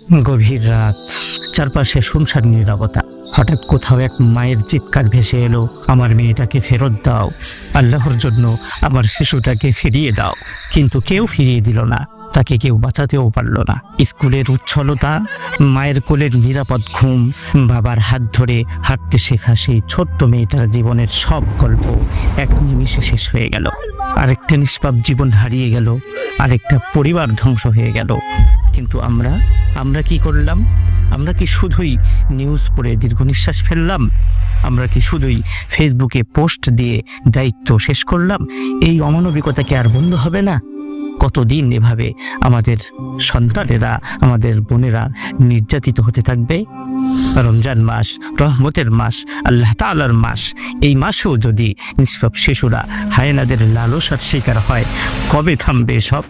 গভীর রাত, চারপাশে শুনশান নীরবতা। হঠাৎ কোথাও এক মায়ের চিৎকার ভেসে এলো, আমার মেয়েটাকে ফেরত দাও, আল্লাহর জন্য আমার শিশুটাকে ফিরিয়ে দাও। কিন্তু কেউ ফিরিয়ে দিল না, তাকে কেউ বাঁচাতেও পারল না। স্কুলের উচ্ছলতা, মায়ের কোলের নিরাপদ ঘুম, বাবার হাত ধরে হাঁটতে শেখা সেই ছোট্ট মেয়েটার জীবনের সব গল্প এক নিমিষে শেষ হয়ে গেল। আরেকটা নিষ্পাপ জীবন হারিয়ে গেল, আরেকটা পরিবার ধ্বংস হয়ে গেল। কিন্তু আমরা কি করলাম? আমরা কি শুধুই নিউজ পড়ে দীর্ঘ নিঃশ্বাস ফেললাম? আমরা কি শুধুই ফেসবুকে পোস্ট দিয়ে দায়িত্ব শেষ করলাম? এই অমানবিকতা কি আর বন্ধ হবে না? কতদিন এভাবে আমাদের সন্তানেরা, আমাদের বোনেরা নির্যাতিত হতে থাকবে? রমজান মাস, রহমতের মাস, আল্লাহ তাআলার মাস, এই মাসেও যদি নিষ্পাপ শিশুরা হায়েনাদের লালসার শিকার হয়, কবে থামবে সব?